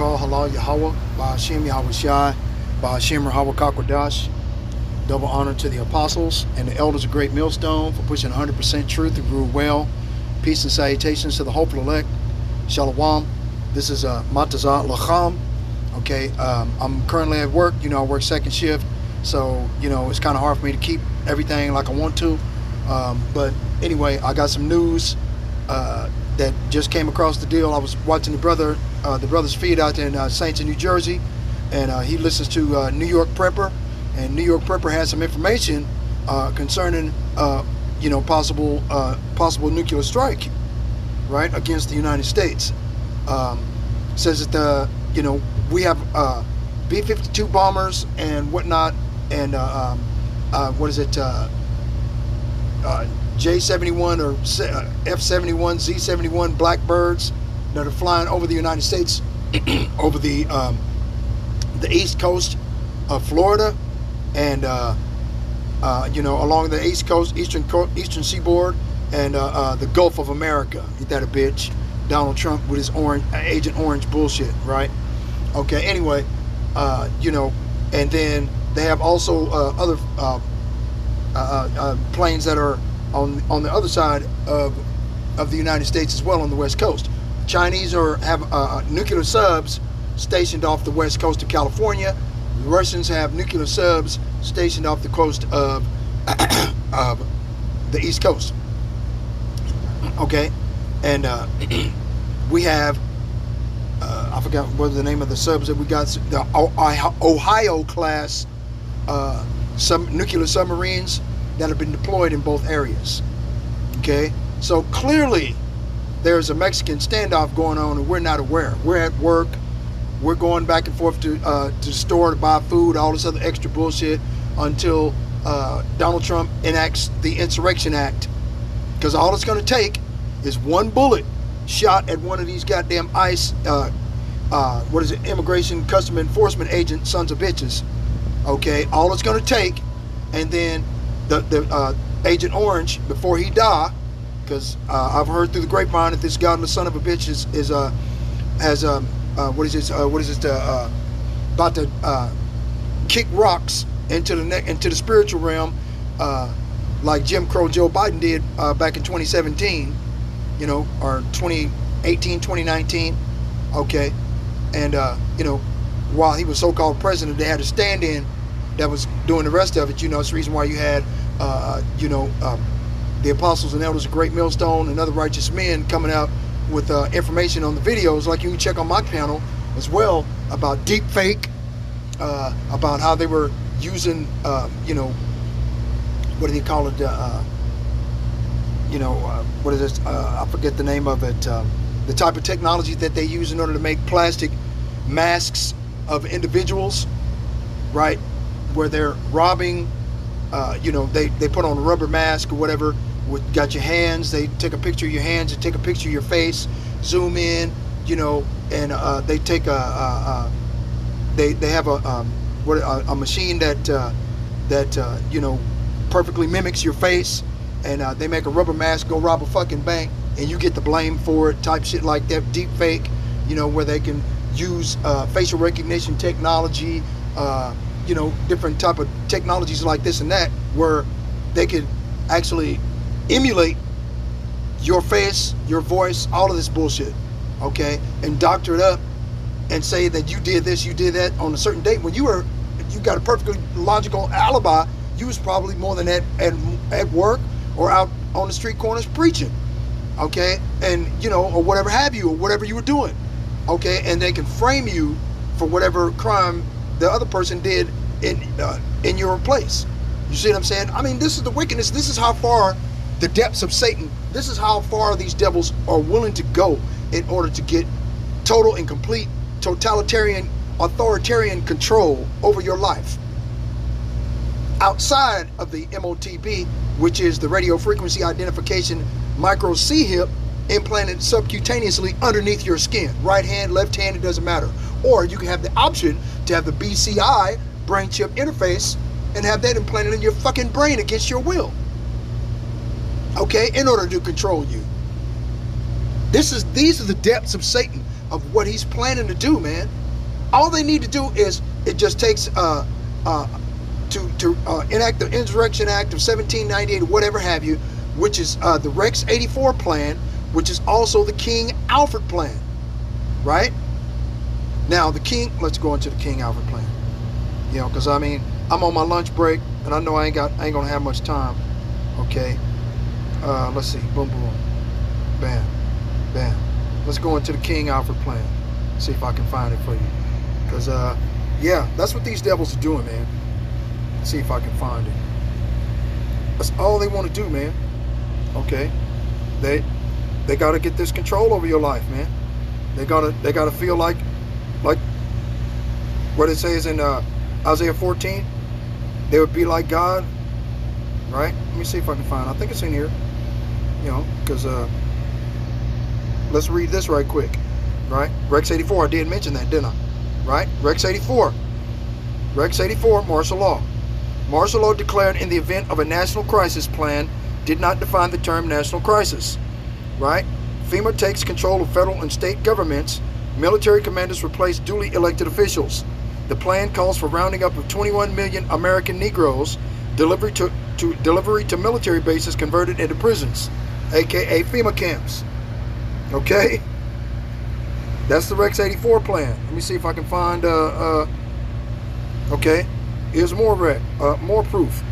Barakah Halal Yahweh, Ba'ashem Yahweh Shai, Ba'ashem Rahawa Kakwadash. Double honor to the apostles and the elders of Great Millstone for pushing 100% truth and rule well. Peace and salutations to the hopeful elect. Shalom. This is Matazah Lacham. Okay, I'm currently at work. I work second shift, so it's kind of hard for me to keep everything like I want to. But anyway, I got some news that just came across the deal. I was watching the brother's feed out there in Saints in New Jersey, and he listens to New York Prepper, and New York Prepper has some information concerning possible nuclear strike, right, against the United States. Says that we have B-52 bombers and whatnot, and J-71 or F-71, Z-71 Blackbirds that are flying over the United States, over the east coast of Florida, and along the east coast, eastern seaboard, and the Gulf of America. Ain't that a bitch? Donald Trump with his Agent Orange bullshit, right? Okay. Anyway, and then they have also other planes that are on the other side of the United States as well, on the west coast. Chinese have nuclear subs stationed off the west coast of California. The Russians have nuclear subs stationed off the coast of the east coast. Okay, and we have I forgot what the name of the subs that we got. The Ohio class nuclear submarines that have been deployed in both areas. Okay, so clearly there's a Mexican standoff going on and we're not aware. We're at work, we're going back and forth to the store to buy food, all this other extra bullshit, until Donald Trump enacts the Insurrection Act, because all it's going to take is one bullet shot at one of these goddamn ICE Immigration Custom Enforcement agent sons of bitches. Okay, all it's going to take, and then the Agent Orange, before he die, because I've heard through the grapevine that this godless son of a bitch about to kick rocks into the spiritual realm, like Jim Crow Joe Biden did back in 2017, or 2018, 2019. Okay, and while he was so-called president, they had a stand-in that was doing the rest of it. It's the reason why you had the apostles and elders of Great Millstone and other righteous men coming out with information on the videos, like you can check on my channel as well, about deep fake, about how they were using what do they call it, what is this, I forget the name of it, the type of technology that they use in order to make plastic masks of individuals, right, where they're robbing, they put on a rubber mask or whatever, got your hands, they take a picture of your hands, they take a picture of your face, zoom in, and they take they have a machine that perfectly mimics your face, and they make a rubber mask go rob a fucking bank, and you get the blame for it, type shit like that. Deep fake, where they can use facial recognition technology, different type of technologies like this and that, where they could actually emulate your face, your voice, all of this bullshit, okay, and doctor it up and say that you did this, you did that on a certain date when you got a perfectly logical alibi. You was probably more than that at work or out on the street corners preaching, okay, and or whatever have you, or whatever you were doing, okay, and they can frame you for whatever crime the other person did in your place. You see what I'm saying? I mean, this is the wickedness. This is how far the depths of Satan, this is how far these devils are willing to go in order to get total and complete totalitarian, authoritarian control over your life. Outside of the MOTB, which is the radio frequency identification micro C-hip implanted subcutaneously underneath your skin. Right hand, left hand, it doesn't matter. Or you can have the option to have the BCI, brain chip interface, and have that implanted in your fucking brain against your will. Okay, in order to control you. These are the depths of Satan. of what he's planning to do, man. All they need to do is, it just takes to enact the Insurrection Act of 1798 or whatever have you, which is the Rex 84 plan, which is also the King Alfred plan, right? Now the King, let's go into the King Alfred plan, you know, because I mean, I'm on my lunch break and I know I ain't gonna have much time. Okay, let's see, boom, boom, bam, bam. Let's go into the King Alfred plan. See if I can find it for you, because yeah, that's what these devils are doing, man. See if I can find it. That's all they want to do, man. Okay, they got to get this control over your life, man. They gotta feel like what it says in Isaiah 14. They would be like God, right? Let me see if I can find it. I think it's in here, you know, because let's read this right quick, right? Rex 84, I did mention that, didn't I? Right? Rex 84, martial law. Martial law declared in the event of a national crisis plan did not define the term national crisis, right? FEMA takes control of federal and state governments. Military commanders replace duly elected officials. The plan calls for rounding up of 21 million American Negroes, delivery to military bases converted into prisons, aka FEMA camps. Okay? That's the Rex 84 plan. Let me see if I can find okay, here's more proof.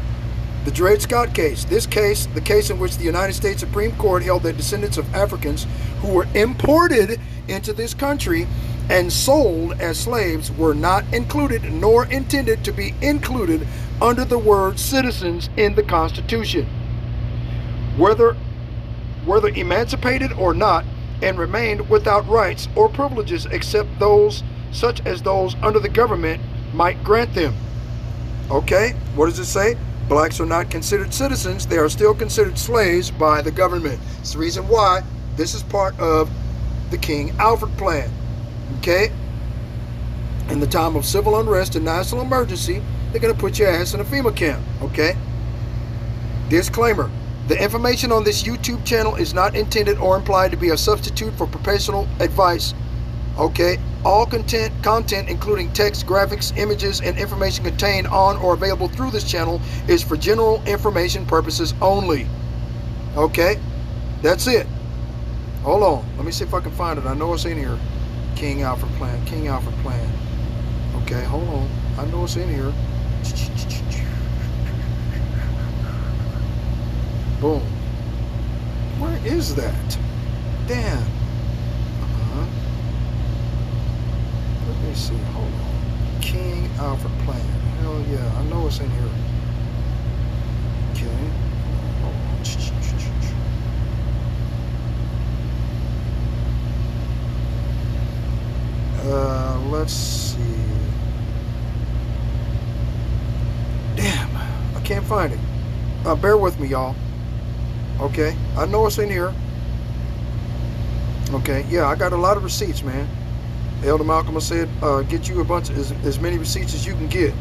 The Dred Scott case. This case, the case in which the United States Supreme Court held that descendants of Africans who were imported into this country and sold as slaves were not included nor intended to be included under the word citizens in the Constitution. Whether emancipated or not, and remained without rights or privileges except those such as those under the government might grant them. Okay, what does it say? Blacks are not considered citizens. They are still considered slaves by the government. It's the reason why this is part of the King Alfred plan. Okay? In the time of civil unrest and national emergency, they're going to put your ass in a FEMA camp. Okay? Disclaimer. The information on this YouTube channel is not intended or implied to be a substitute for professional advice. Okay? All content including text, graphics, images, and information contained on or available through this channel is for general information purposes only. Okay? That's it. Hold on. Let me see if I can find it. I know it's in here. King Alfred plan. King Alfred plan. Okay, hold on. I know it's in here. Boom. Where is that? Damn. Let me see. Hold on. King Alfred plan. Hell yeah. I know it's in here. Okay. Hold on. Let's see. Damn. I can't find it. Bear with me, y'all. Okay. I know it's in here. Okay. Yeah, I got a lot of receipts, man. Elder Malcolm said, get you a bunch, as many receipts as you can get.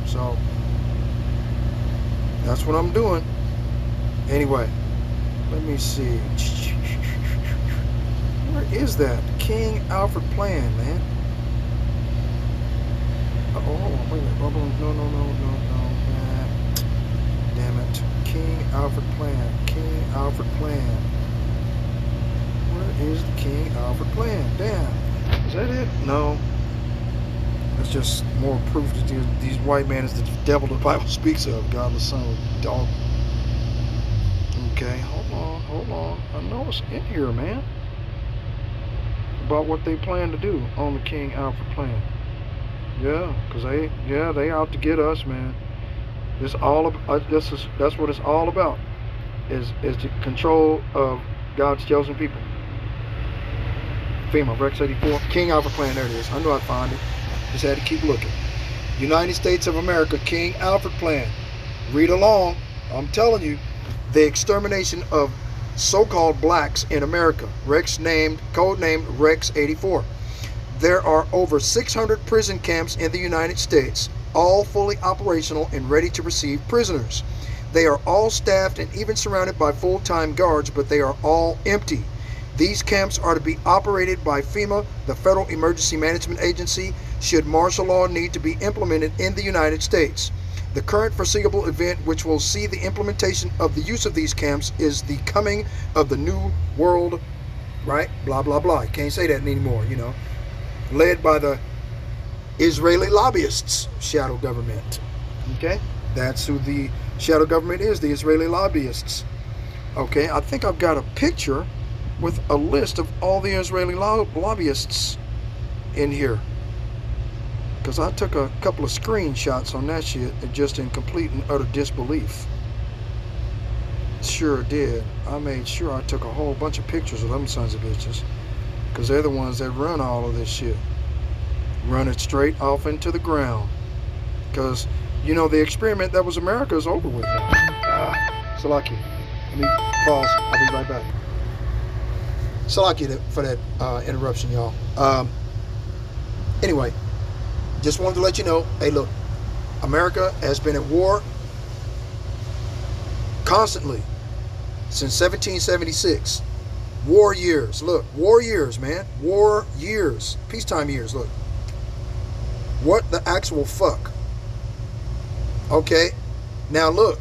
So, that's what I'm doing. Anyway, let me see. Where is that? King Alfred plan, man. Oh, hold on, wait a minute. No. Damn it. King Alfred plan. King Alfred plan. Where is the King Alfred plan? Damn. Is that it? No. That's just more proof that these white men is the devil the Bible speaks of. Godless son of dog. Okay, hold on. I know it's in here, man. About what they plan to do on the King Alfred plan. Yeah, because they out to get us, man. That's what it's all about. Is the control of God's chosen people. FEMA, Rex 84, King Alfred plan, there it is. I knew I'd find it. Just had to keep looking. United States of America, King Alfred plan. Read along. I'm telling you, the extermination of so-called blacks in America. Codenamed Rex 84. There are over 600 prison camps in the United States, all fully operational and ready to receive prisoners. They are all staffed and even surrounded by full-time guards, but they are all empty. These camps are to be operated by FEMA, the Federal Emergency Management Agency, should martial law need to be implemented in the United States. The current foreseeable event which will see the implementation of the use of these camps is the coming of the New World, right? Blah, blah, blah. You can't say that anymore, you know. Led by the Israeli lobbyists, shadow government. Okay? That's who the shadow government is, the Israeli lobbyists. Okay, I think I've got a picture with a list of all the Israeli lobbyists in here. Because I took a couple of screenshots on that shit just in complete and utter disbelief. Sure did. I made sure I took a whole bunch of pictures of them sons of bitches. Because they're the ones that run all of this shit. Run it straight off into the ground. Because, you know, the experiment that was America is over with now. Salaki. Let me pause. I'll be right back. Salaki for that interruption, y'all. Anyway. Just wanted to let you know, hey look, America has been at war constantly since 1776. War years, look, war years, man. War years, peacetime years, look. What the actual fuck? Okay, now look,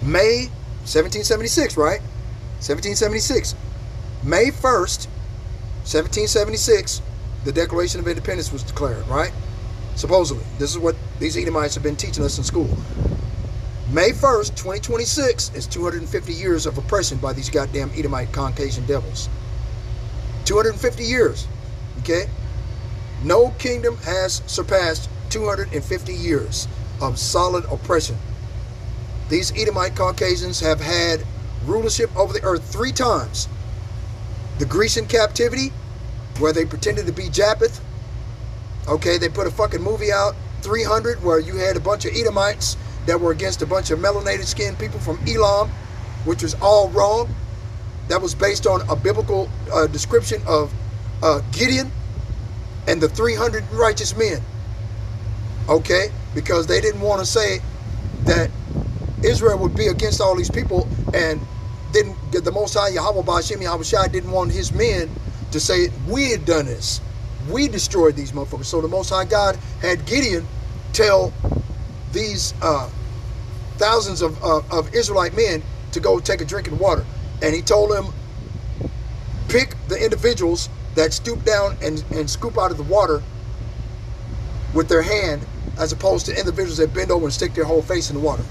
May 1776, right? 1776. May 1st, 1776, the Declaration of Independence was declared, right? Supposedly. This is what these Edomites have been teaching us in school. May 1st, 2026 is 250 years of oppression by these goddamn Edomite Caucasian devils. 250 years, okay? No kingdom has surpassed 250 years of solid oppression. These Edomite Caucasians have had rulership over the earth 3 times. The Grecian captivity, where they pretended to be Japheth. Okay, they put a fucking movie out, 300, where you had a bunch of Edomites that were against a bunch of melanated skinned people from Elam, which was all wrong. That was based on a biblical description of Gideon and the 300 righteous men. Okay, because they didn't want to say that Israel would be against all these people, and didn't get the Most High Yahweh Ba'ashem Yahweh Shai didn't want his men to say we had done this. We destroyed these motherfuckers. So the Most High God had Gideon tell these thousands of Israelite men to go take a drink of water. And he told them, pick the individuals that stoop down and scoop out of the water with their hand, as opposed to individuals that bend over and stick their whole face in the water.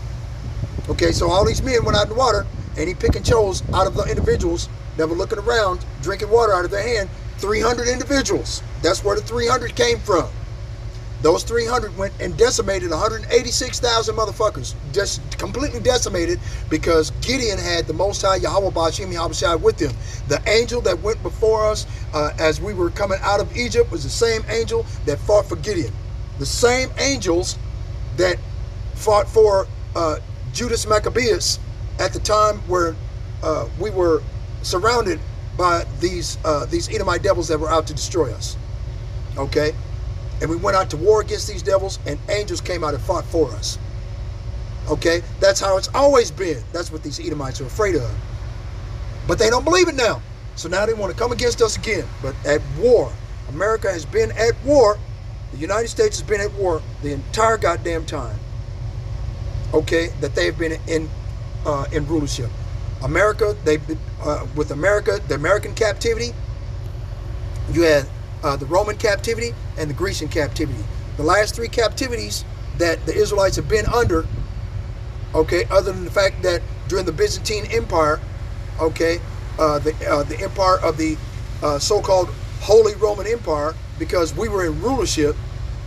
Okay, so all these men went out in the water, and he picked and chose out of the individuals that were looking around, drinking water out of their hand, 300 individuals. That's where the 300 came from. Those 300 went and decimated 186,000 motherfuckers. Just completely decimated, because Gideon had the Most High Yahweh Ba'ashem Yahweh Shai with him. The angel that went before us as we were coming out of Egypt was the same angel that fought for Gideon. The same angels that fought for Judas Maccabeus at the time where we were surrounded by these Edomite devils that were out to destroy us. Okay? And we went out to war against these devils, and angels came out and fought for us. Okay? That's how it's always been. That's what these Edomites are afraid of. But they don't believe it now. So now they want to come against us again. But at war. America has been at war. The United States has been at war the entire goddamn time. Okay? That they've been in rulership. America, with America, the American captivity, you had the Roman captivity and the Grecian captivity. The last 3 captivities that the Israelites have been under, okay, other than the fact that during the Byzantine Empire, okay, the empire of the so-called Holy Roman Empire, because we were in rulership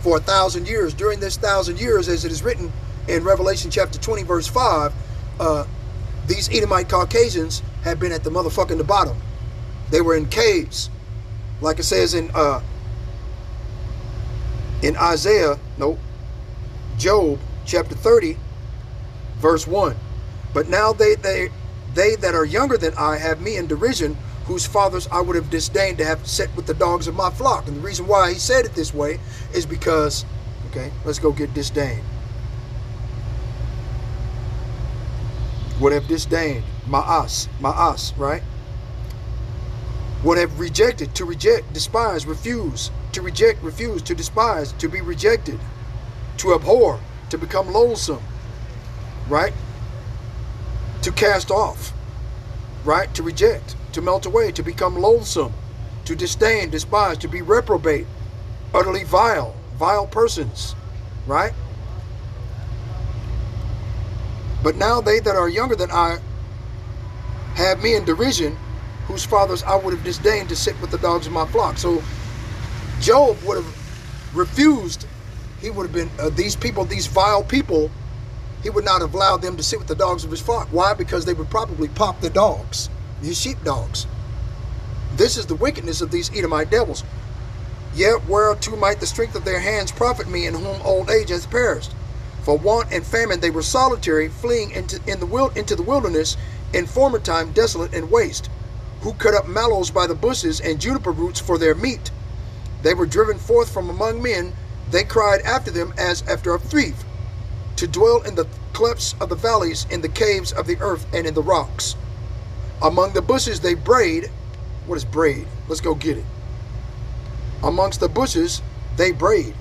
for 1,000 years. During this 1,000 years, as it is written in Revelation chapter 20, verse 5, these Edomite Caucasians had been at the motherfucking the bottom. They were in caves, like it says in Job chapter 30, verse 1. But now they that are younger than I have me in derision, whose fathers I would have disdained to have set with the dogs of my flock. And the reason why he said it this way is because, okay, let's go get disdain. Would have disdained, ma'as, right? would have rejected, to reject, despise, refuse, to reject, refuse, to despise, to be rejected, to abhor, to become loathsome, right? To cast off, right? To reject, to melt away, to become loathsome, to disdain, despise, to be reprobate, utterly vile, vile persons, right? But now they that are younger than I have me in derision, whose fathers I would have disdained to sit with the dogs of my flock. So Job would have refused. He would have been, these people, these vile people, he would not have allowed them to sit with the dogs of his flock. Why? Because they would probably pop the dogs, his sheepdogs. This is the wickedness of these Edomite devils. Yet whereto might the strength of their hands profit me, in whom old age hath perished? For want and famine they were solitary, fleeing into the wilderness, in former time desolate and waste, who cut up mallows by the bushes and juniper roots for their meat. They were driven forth from among men, they cried after them as after a thief, to dwell in the clefts of the valleys, in the caves of the earth, and in the rocks. Among the bushes they brayed. What is braid? Let's go get it. Amongst the bushes they brayed.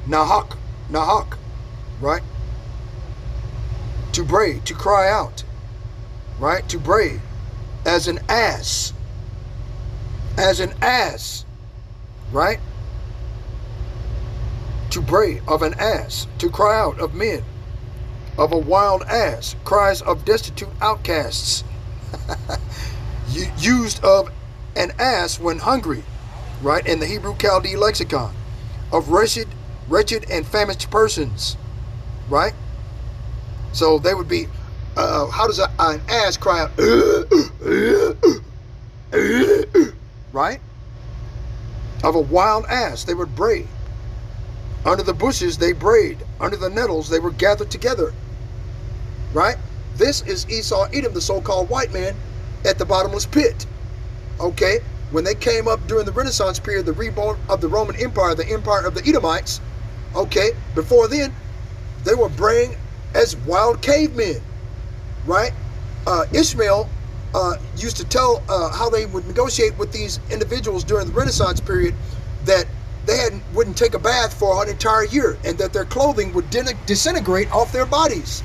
Nahak, nahak, right? To bray, to cry out, right? To bray, as an ass, right? To bray of an ass, to cry out of men, of a wild ass, cries of destitute outcasts, used of an ass when hungry, right? In the Hebrew Chaldee lexicon, of wretched and famished persons, right? So they would be, how does an ass cry out? Right? Of a wild ass, they would bray. Under the bushes they brayed. Under the nettles they were gathered together. Right? This is Esau, Edom, the so-called white man at the bottomless pit. Okay? When they came up during the Renaissance period, the reborn of the Roman Empire, the empire of the Edomites, okay, before then, they were braying as wild cavemen. Right? Ishmael used to tell how they would negotiate with these individuals during the Renaissance period, that they wouldn't take a bath for an entire year, and that their clothing would disintegrate off their bodies.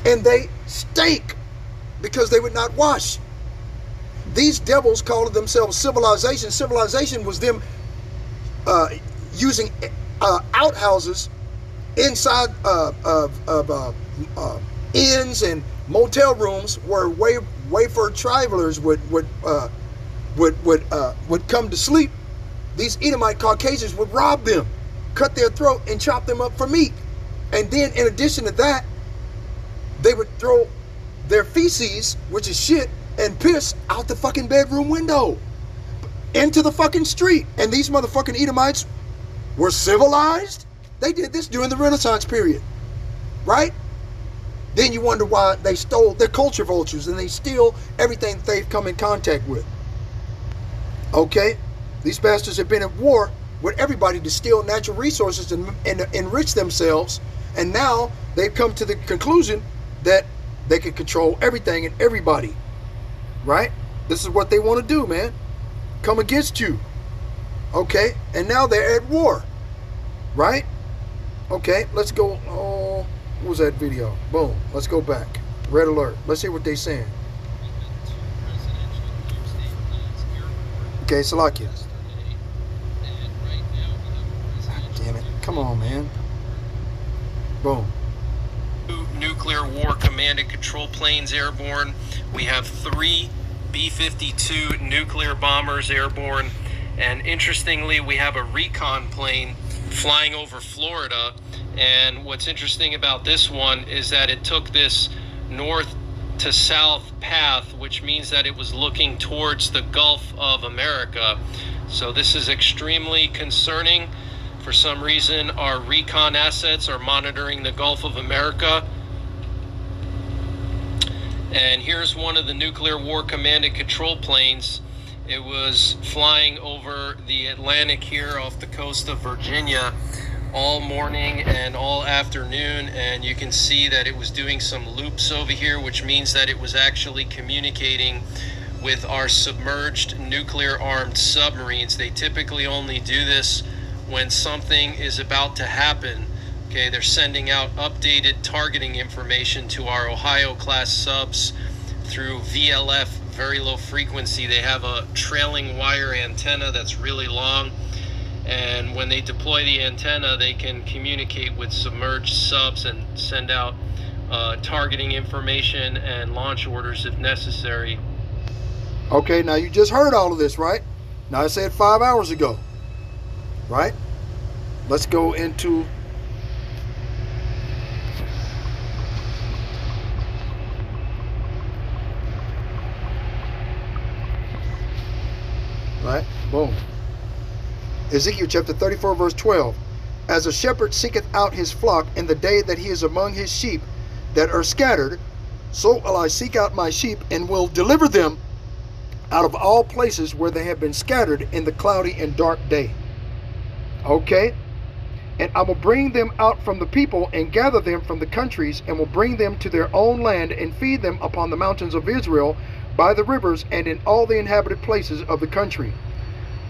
And they stink because they would not wash. These devils called themselves civilization. Civilization was them using outhouses inside of inns and motel rooms where wayward travelers would come to sleep. These Edomite Caucasians would rob them, cut their throat, and chop them up for meat. And then in addition to that, they would throw their feces, which is shit, and piss out the fucking bedroom window into the fucking street. And these motherfucking Edomites were civilized? They did this during the Renaissance period, right? Then you wonder why they stole. Their culture vultures, and they steal everything that they've come in contact with. Okay? These bastards have been at war with everybody to steal natural resources and enrich themselves. And now they've come to the conclusion that they can control everything and everybody. Right? This is what they want to do, man. Come against you. Okay? And now they're at war. Right? Okay, let's go. Oh, what was that video? Boom. Let's go back. Red alert. Let's see what they're saying. Okay, Salakia. Damn it. Come on, man. Boom. Nuclear War Command and Control planes airborne. We have 3 B-52 nuclear bombers airborne. And interestingly, we have a recon plane flying over Florida. And what's interesting about this one is that it took this north to south path, which means that it was looking towards the Gulf of America. So this is extremely concerning. For some reason, our recon assets are monitoring the Gulf of America. And here's one of the Nuclear War Command and Control planes. It was flying over the Atlantic here off the coast of Virginia all morning and all afternoon, and you can see that it was doing some loops over here, which means that it was actually communicating with our submerged nuclear-armed submarines. They typically only do this when something is about to happen. Okay, they're sending out updated targeting information to our Ohio-class subs through VLF, very low frequency. They have a trailing wire antenna that's really long, and when they deploy the antenna, they can communicate with submerged subs and send out targeting information and launch orders if necessary. Okay, now you just heard all of this, right? Now I said 5 hours ago, right? Let's go into right, boom. Ezekiel chapter 34 verse 12. As a shepherd seeketh out his flock in the day that he is among his sheep that are scattered, so will I seek out my sheep and will deliver them out of all places where they have been scattered in the cloudy and dark day. Okay? And I will bring them out from the people and gather them from the countries and will bring them to their own land and feed them upon the mountains of Israel, by the rivers, and in all the inhabited places of the country.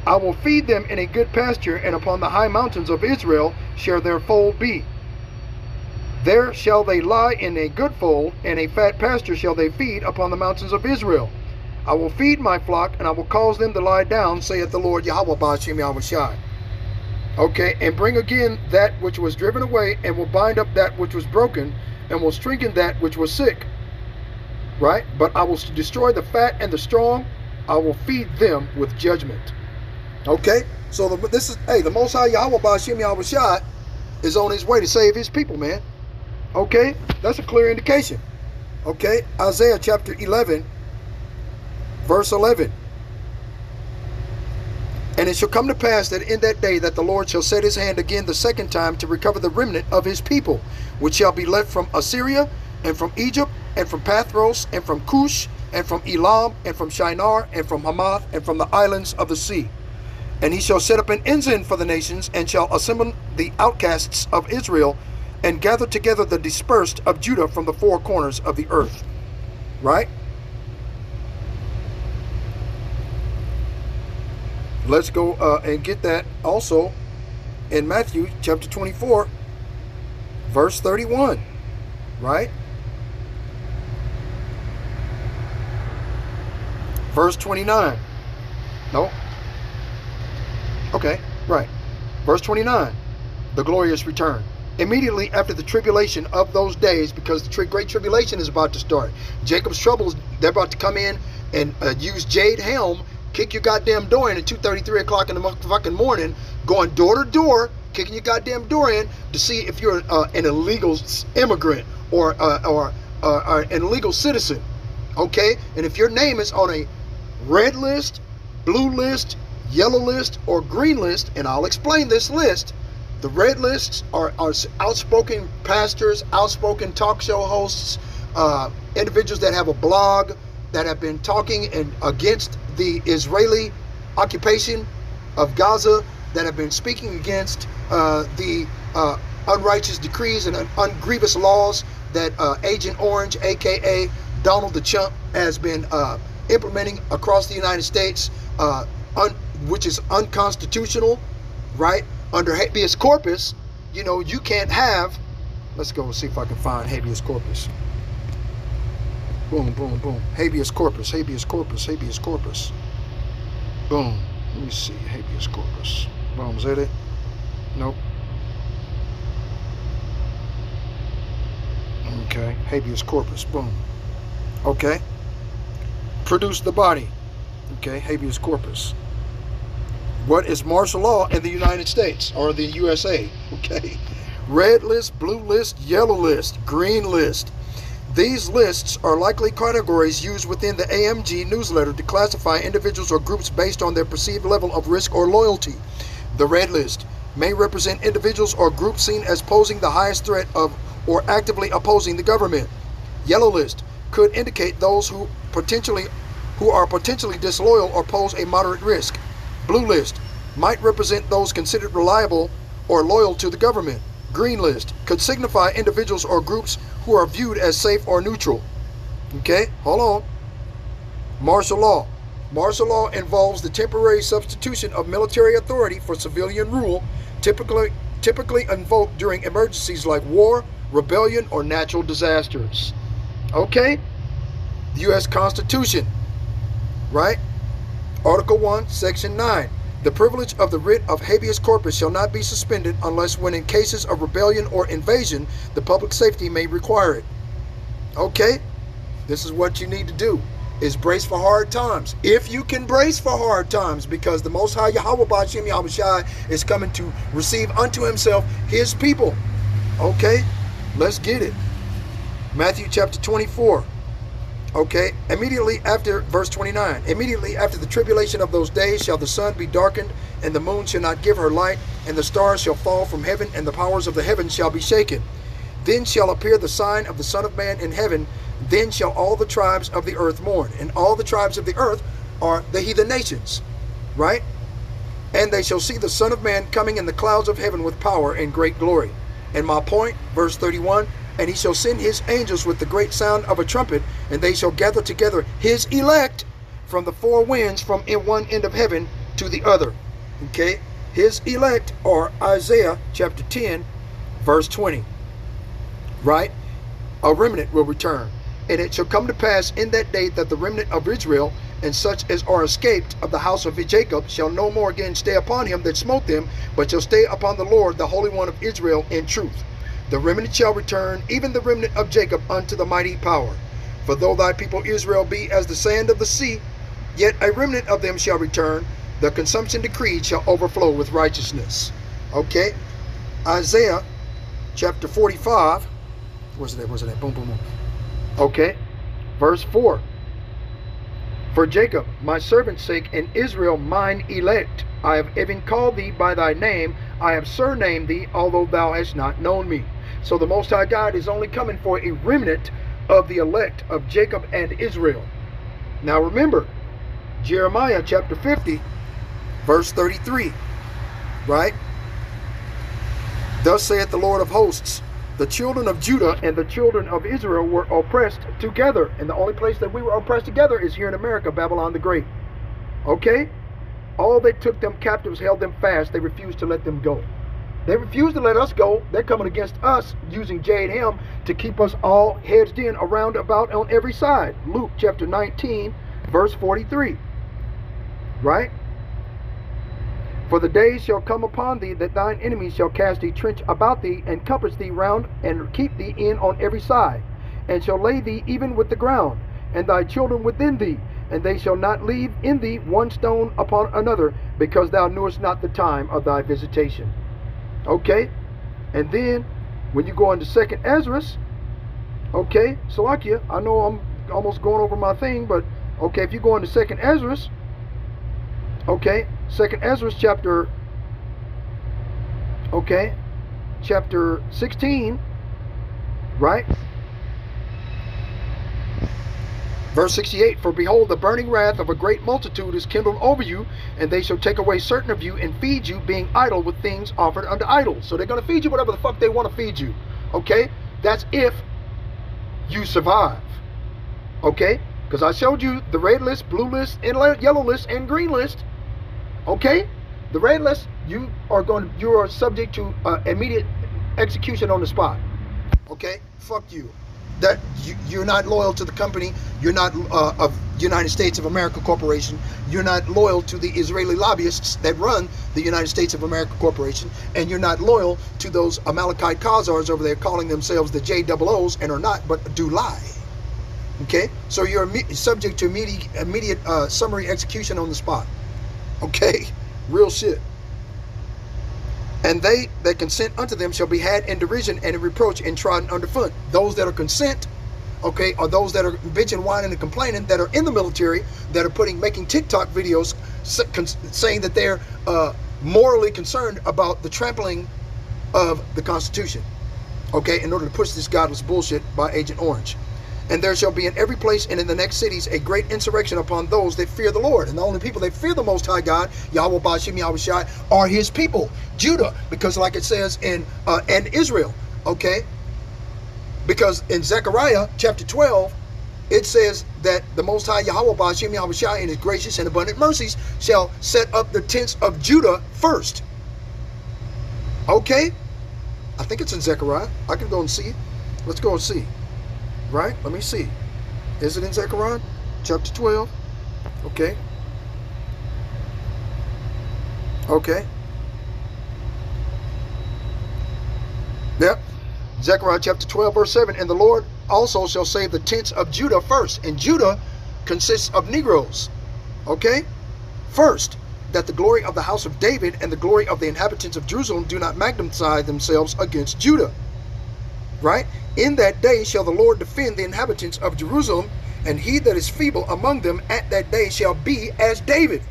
I will feed them in a good pasture, and upon the high mountains of Israel shall their fold be. There shall they lie in a good fold, and a fat pasture shall they feed upon the mountains of Israel. I will feed my flock, and I will cause them to lie down, saith the Lord Yahweh Ba'ashem Yahushai. Okay, and bring again that which was driven away, and will bind up that which was broken, and will strengthen that which was sick. Right? But I will destroy the fat and the strong. I will feed them with judgment. Okay? So this is, hey, the Most High Yahweh Ba'ashem Yahushai is on his way to save his people, man. Okay? That's a clear indication. Okay? Isaiah chapter 11, verse 11. And it shall come to pass that in that day that the Lord shall set his hand again the second time to recover the remnant of his people, which shall be left from Assyria, and from Egypt, and from Pathros, and from Cush, and from Elam, and from Shinar, and from Hamath, and from the islands of the sea. And he shall set up an ensign for the nations, and shall assemble the outcasts of Israel, and gather together the dispersed of Judah from the four corners of the earth. Right? Let's go and get that also in Matthew chapter 24, verse 31. Right? Verse 29. No. Okay, right. Verse 29. The glorious return. Immediately after the tribulation of those days, because the great tribulation is about to start. Jacob's troubles, they're about to come in and use jade helm, kick your goddamn door in at 2:30, 3 o'clock in the fucking morning, going door to door, kicking your goddamn door in to see if you're an illegal immigrant or an illegal citizen. Okay? And if your name is on a red list, blue list, yellow list, or green list, and I'll explain this list. The red lists are outspoken pastors, outspoken talk show hosts, individuals that have a blog, that have been talking against the Israeli occupation of Gaza, that have been speaking against the unrighteous decrees and ungrievous laws that Agent Orange, aka Donald the Chump, has been implementing across the United States, which is unconstitutional, right? Under habeas corpus, you know, you can't have, let's go see if I can find habeas corpus. Boom, boom, boom. Habeas corpus, habeas corpus, habeas corpus. Boom. Let me see, habeas corpus. Boom, is that it? Nope. Okay, habeas corpus, boom. Okay. Produce the body. Okay, habeas corpus. What is martial law in the United States or the USA? Okay. Red list, blue list, yellow list, green list. These lists are likely categories used within the AMG newsletter to classify individuals or groups based on their perceived level of risk or loyalty. The red list may represent individuals or groups seen as posing the highest threat of or actively opposing the government. Yellow list could indicate those who are potentially disloyal or pose a moderate risk. Blue list might represent those considered reliable or loyal to the government. Green list could signify individuals or groups who are viewed as safe or neutral. Okay, hold on. Martial law. Martial law involves the temporary substitution of military authority for civilian rule, typically invoked during emergencies like war, rebellion, or natural disasters. Okay? The U.S. Constitution, right? Article 1, Section 9. The privilege of the writ of habeas corpus shall not be suspended unless when in cases of rebellion or invasion, the public safety may require it. Okay? This is what you need to do, is brace for hard times. If you can brace for hard times, because the Most High Yahweh Ba'ashem Yahushai is coming to receive unto himself his people. Okay? Let's get it. Matthew chapter 24. Okay, immediately after, verse 29, immediately after the tribulation of those days shall the sun be darkened, and the moon shall not give her light, and the stars shall fall from heaven, and the powers of the heavens shall be shaken. Then shall appear the sign of the Son of Man in heaven. Then shall all the tribes of the earth mourn. And all the tribes of the earth are the heathen nations, right? And they shall see the Son of Man coming in the clouds of heaven with power and great glory. And my point, verse 31, and he shall send his angels with the great sound of a trumpet, and they shall gather together his elect from the four winds, from in one end of heaven to the other. Okay? His elect are Isaiah chapter 10, verse 20. Right? A remnant will return. And it shall come to pass in that day that the remnant of Israel, and such as are escaped of the house of Jacob, shall no more again stay upon him that smote them, but shall stay upon the Lord, the Holy One of Israel, in truth. The remnant shall return, even the remnant of Jacob, unto the mighty power. For though thy people Israel be as the sand of the sea, yet a remnant of them shall return. The consumption decreed shall overflow with righteousness. Okay? Isaiah chapter 45. Where's it at? Boom, boom, boom. Okay? Verse 4. For Jacob, my servant's sake, and Israel, mine elect, I have even called thee by thy name. I have surnamed thee, although thou hast not known me. So the Most High God is only coming for a remnant of the elect of Jacob and Israel. Now remember, Jeremiah chapter 50, verse 33, right? Thus saith the Lord of hosts, the children of Judah and the children of Israel were oppressed together. And the only place that we were oppressed together is here in America, Babylon the Great. Okay? All that took them captives held them fast. They refused to let them go. They refused to let us go. They're coming against us using J and Ham to keep us all hedged in around about on every side. Luke chapter 19, verse 43. Right? For the days shall come upon thee that thine enemies shall cast a trench about thee, and compass thee round, and keep thee in on every side, and shall lay thee even with the ground, and thy children within thee, and they shall not leave in thee one stone upon another, because thou knewest not the time of thy visitation. Okay? And then, when you go into 2nd Ezra, okay, Salakia, I know I'm almost going over my thing, but, okay, if you go into 2nd Ezra, okay, 2nd Ezra chapter, okay, chapter 16, right? Verse 68, for behold, the burning wrath of a great multitude is kindled over you, and they shall take away certain of you and feed you, being idle with things offered unto idols. So they're going to feed you whatever the fuck they want to feed you. Okay? That's if you survive. Okay? Because I showed you the red list, blue list, and yellow list, and green list. Okay? The red list, you are subject to immediate execution on the spot. Okay? Fuck you. That you're not loyal to the company. You're not of United States of America Corporation. You're not loyal to the Israeli lobbyists that run the United States of America Corporation, and you're not loyal to those Amalekite Khazars over there calling themselves the JOOs and are not, but do lie. Okay, so you're subject to immediate summary execution on the spot. Okay, real shit. And they that consent unto them shall be had in derision and in reproach and trodden underfoot. Those that are consent, okay, are those that are bitching, whining, and complaining, that are in the military, that are making TikTok videos saying that they're morally concerned about the trampling of the Constitution, okay, in order to push this godless bullshit by Agent Orange. And there shall be in every place and in the next cities a great insurrection upon those that fear the Lord. And the only people that fear the Most High God, Yahweh Ba'ashem Yahushai, are his people, Judah. Because like it says in, and Israel, okay? Because in Zechariah chapter 12, it says that the Most High Yahweh Ba'ashem Yahushua in his gracious and abundant mercies shall set up the tents of Judah first. Okay? I think it's in Zechariah. I can go and see it. Let's go and see. Right? Let me see. Is it in Zechariah? Chapter 12. Okay. Okay. Yep. Zechariah chapter 12 verse 7. And the Lord also shall save the tents of Judah first. And Judah consists of Negroes. Okay? First, that the glory of the house of David and the glory of the inhabitants of Jerusalem do not magnify themselves against Judah. Right? In that day shall the Lord defend the inhabitants of Jerusalem, and he that is feeble among them at that day shall be as David.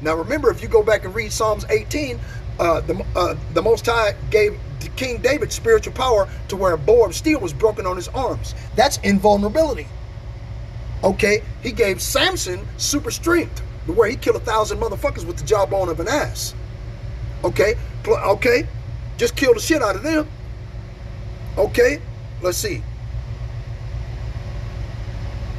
Now remember, if you go back and read Psalms 18, the Most High gave King David spiritual power to where a bow of steel was broken on his arms. That's invulnerability. Okay? He gave Samson super strength, to where he killed 1,000 motherfuckers with the jawbone of an ass. Okay? Okay? Just kill the shit out of them. Okay? Let's see.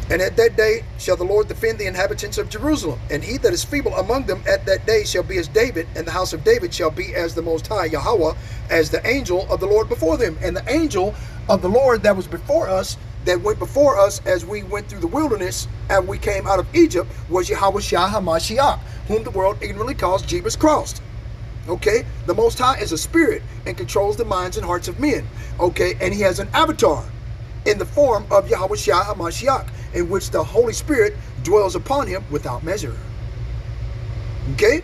And at that day shall the Lord defend the inhabitants of Jerusalem, and he that is feeble among them at that day shall be as David, and the house of David shall be as the Most High Yahweh, as the angel of the Lord before them. And the angel of the Lord that was before us, that went before us as we went through the wilderness and we came out of Egypt, was Yahushua HaMashiach, whom the world ignorantly calls Jesus Christ. Okay? The Most High is a spirit and controls the minds and hearts of men. Okay? And he has an avatar in the form of Yahushua HaMashiach, in which the Holy Spirit dwells upon him without measure. Okay?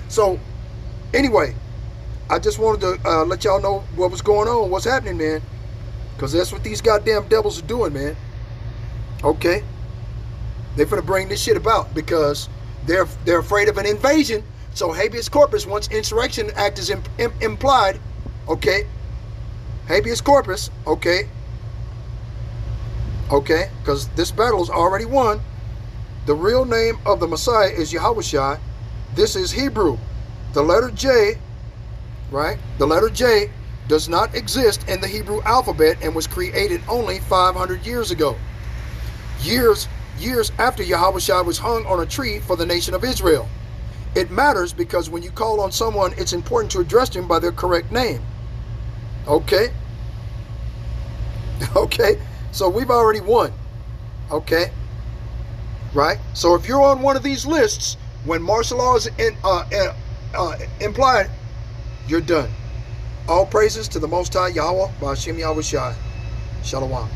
So, anyway, I just wanted to let y'all know what was going on, what's happening, man. Because that's what these goddamn devils are doing, man. Okay? They're finna bring this shit about because they're afraid of an invasion. So habeas corpus, once Insurrection Act is implied, okay? Habeas corpus, okay? Okay, because this battle is already won. The real name of the Messiah is Yahushua. This is Hebrew. The letter J, right? The letter J does not exist in the Hebrew alphabet and was created only 500 years ago. Years after Yahushua was hung on a tree for the nation of Israel. It matters because when you call on someone, it's important to address them by their correct name. Okay? Okay? So we've already won. Okay? Right? So if you're on one of these lists, when martial law is implied, you're done. All praises to the Most High Yahweh, Ba'ashem Yahushua. Shalom.